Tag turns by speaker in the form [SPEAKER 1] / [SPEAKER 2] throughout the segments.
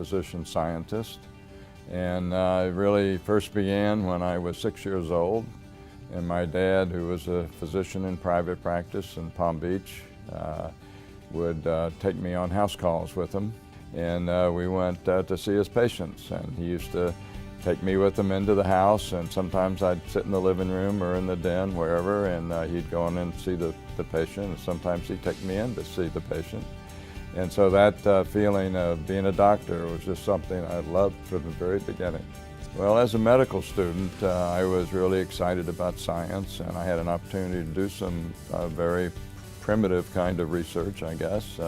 [SPEAKER 1] physician scientist. And I really first began when I was 6 years old. And my dad, who was a physician in private practice in Palm Beach, would take me on house calls with him. And we went to see his patients. And he used to take me with him into the house, and sometimes I'd sit in the living room or in the den, wherever, and he'd go in and see the patient, and sometimes he'd take me in to see the patient. And so that feeling of being a doctor was just something I loved from the very beginning. Well, as a medical student, I was really excited about science, and I had an opportunity to do some very primitive kind of research, I guess,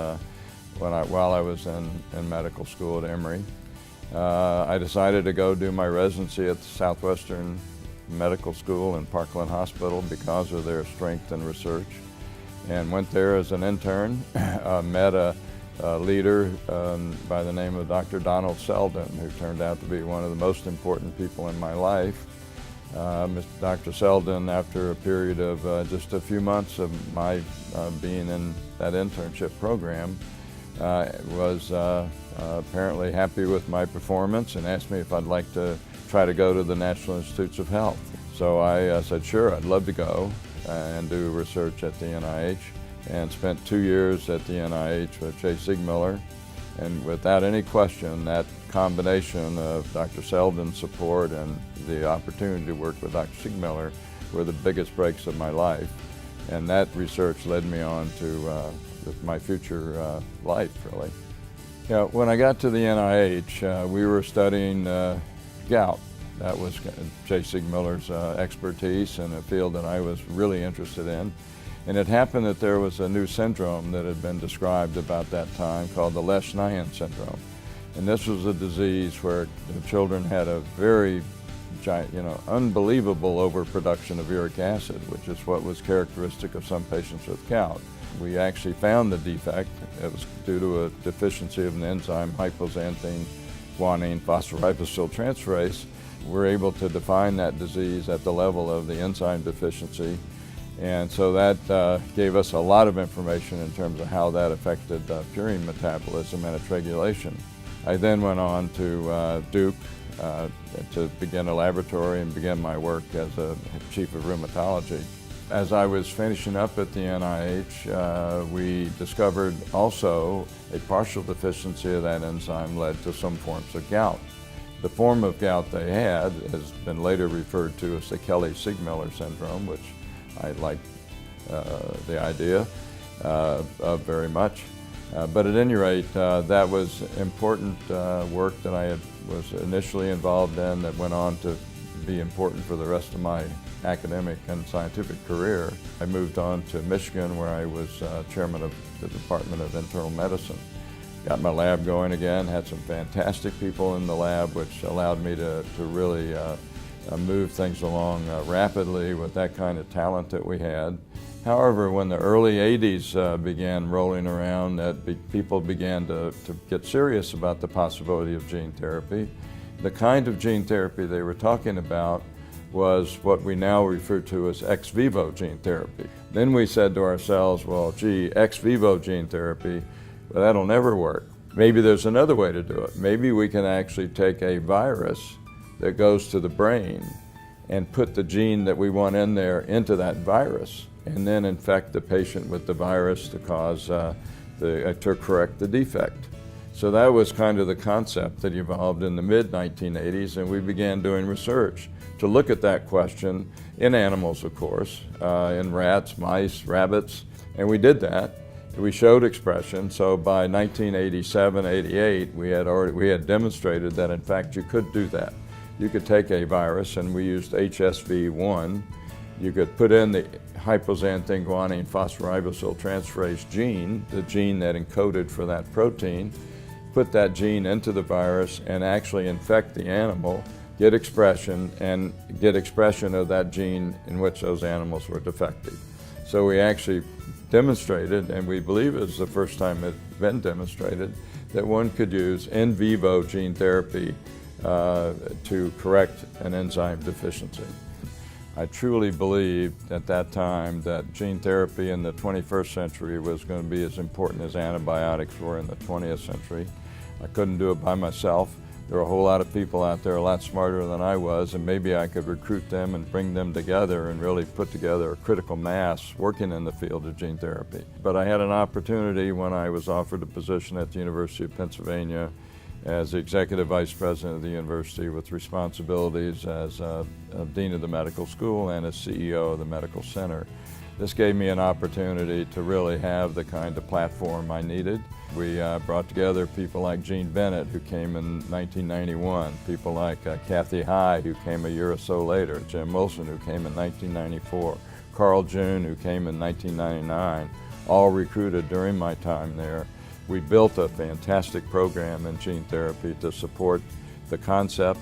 [SPEAKER 1] while I was in medical school at Emory. I decided to go do my residency at the Southwestern Medical School in Parkland Hospital because of their strength in research, and went there as an intern. Met a leader by the name of Dr. Donald Selden, who turned out to be one of the most important people in my life. Dr. Selden, after a period of just a few months of my being in that internship program, was apparently happy with my performance and asked me if I'd like to try to go to the National Institutes of Health. So I said, sure, I'd love to go and do research at the NIH, and spent 2 years at the NIH with J. Siegmiller. And without any question, that combination of Dr. Selden's support and the opportunity to work with Dr. Siegmiller were the biggest breaks of my life. And that research led me on to my future life, really. Yeah, when I got to the NIH, we were studying gout. That was J. Siegmiller's expertise and a field that I was really interested in. And it happened that there was a new syndrome that had been described about that time called the Lesch-Nyhan syndrome. And this was a disease where the children had a very unbelievable overproduction of uric acid, which is what was characteristic of some patients with gout. We actually found the defect. It was due to a deficiency of an enzyme, hypoxanthine guanine phosphoribosyl transferase. We're able to define that disease at the level of the enzyme deficiency. And so that gave us a lot of information in terms of how that affected purine metabolism and its regulation. I then went on to Duke to begin a laboratory and begin my work as a chief of rheumatology. As I was finishing up at the NIH, we discovered also a partial deficiency of that enzyme led to some forms of gout. The form of gout they had has been later referred to as the Kelley-Siegmiller syndrome, which I like the idea of very much. But at any rate, that was important work that I was initially involved in that went on to be important for the rest of my academic and scientific career. I moved on to Michigan, where I was chairman of the Department of Internal Medicine. Got my lab going again, had some fantastic people in the lab, which allowed me to really move things along rapidly with that kind of talent that we had. However, when the early 80s began rolling around, people began to get serious about the possibility of gene therapy. The kind of gene therapy they were talking about was what we now refer to as ex vivo gene therapy. Then we said to ourselves, well, gee, ex vivo gene therapy, well, that'll never work. Maybe there's another way to do it. Maybe we can actually take a virus that goes to the brain and put the gene that we want in there into that virus, and then infect the patient with the virus to cause to correct the defect. So that was kind of the concept that evolved in the mid-1980s, and we began doing research to look at that question in animals, of course, in rats, mice, rabbits, and we did that. We showed expression, so by 1987-88, we had demonstrated that in fact you could do that. You could take a virus, and we used HSV1. You could put in the hypoxanthine guanine phosphoribosyl transferase gene, the gene that encoded for that protein, put that gene into the virus and actually infect the animal, get expression, and get expression of that gene in which those animals were defective. So we actually demonstrated, and we believe it's the first time it's been demonstrated, that one could use in vivo gene therapy to correct an enzyme deficiency. I truly believed at that time that gene therapy in the 21st century was going to be as important as antibiotics were in the 20th century. I couldn't do it by myself. There were a whole lot of people out there a lot smarter than I was, and maybe I could recruit them and bring them together and really put together a critical mass working in the field of gene therapy. But I had an opportunity when I was offered a position at the University of Pennsylvania as the Executive Vice President of the university with responsibilities as Dean of the Medical School and as CEO of the Medical Center. This gave me an opportunity to really have the kind of platform I needed. We brought together people like Gene Bennett, who came in 1991, people like Kathy Hyde, who came a year or so later, Jim Wilson, who came in 1994, Carl June, who came in 1999, all recruited during my time there. We built a fantastic program in gene therapy to support the concept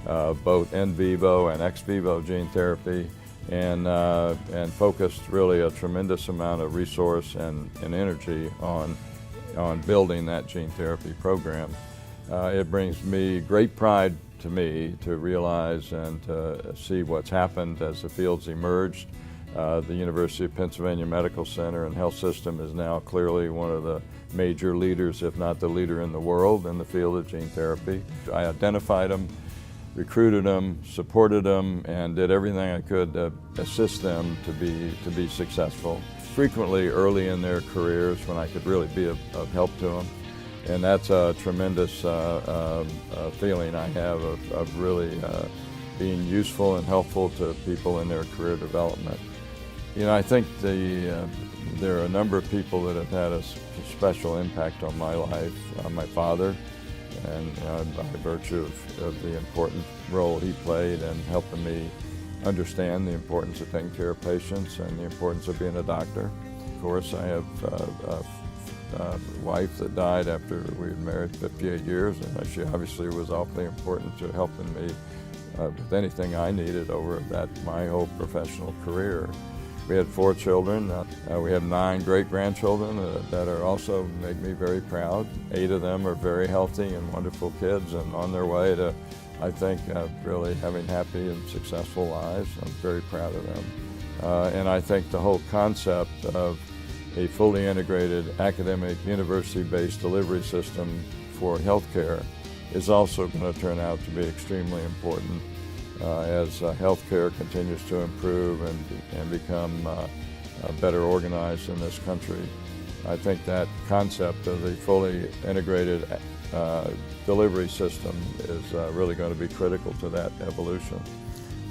[SPEAKER 1] of both in vivo and ex vivo gene therapy, and focused really a tremendous amount of resource and energy on building that gene therapy program. It brings me great pride to me to realize and to see what's happened as the field's emerged. The University of Pennsylvania Medical Center and Health System is now clearly one of the major leaders, if not the leader in the world, in the field of gene therapy. I identified them, recruited them, supported them, and did everything I could to assist them to be successful. Frequently early in their careers when I could really be of help to them. And that's a tremendous feeling I have of really being useful and helpful to people in their career development. You know, I think there are a number of people that have had a special impact on my life. My father, and by virtue of the important role he played in helping me understand the importance of taking care of patients and the importance of being a doctor. Of course, I have a wife that died after we had married 58 years, and she obviously was awfully important to helping me with anything I needed over my whole professional career. We had 4 children. We have 9 great-grandchildren that are also make me very proud. 8 of them are very healthy and wonderful kids and on their way to, I think, really having happy and successful lives. I'm very proud of them. And I think the whole concept of a fully integrated academic university-based delivery system for healthcare is also going to turn out to be extremely important as healthcare continues to improve and become better organized in this country. I think that concept of the fully integrated delivery system is really going to be critical to that evolution.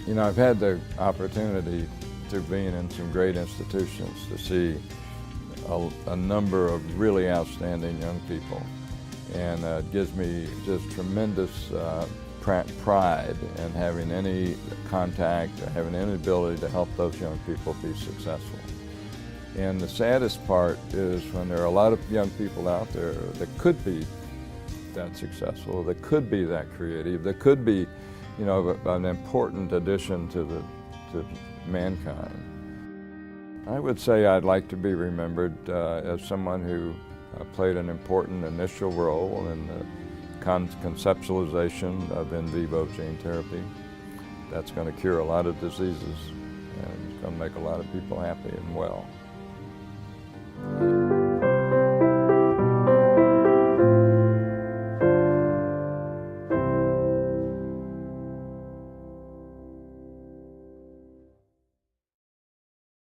[SPEAKER 1] You know, I've had the opportunity through being in some great institutions to see a number of really outstanding young people, and it gives me just tremendous pride in having any contact, having any ability to help those young people be successful. And the saddest part is when there are a lot of young people out there that could be that successful, that could be that creative, that could be, you know, an important addition to mankind. I would say I'd like to be remembered as someone who played an important initial role in the conceptualization of in vivo gene therapy. That's going to cure a lot of diseases and it's going to make a lot of people happy and well.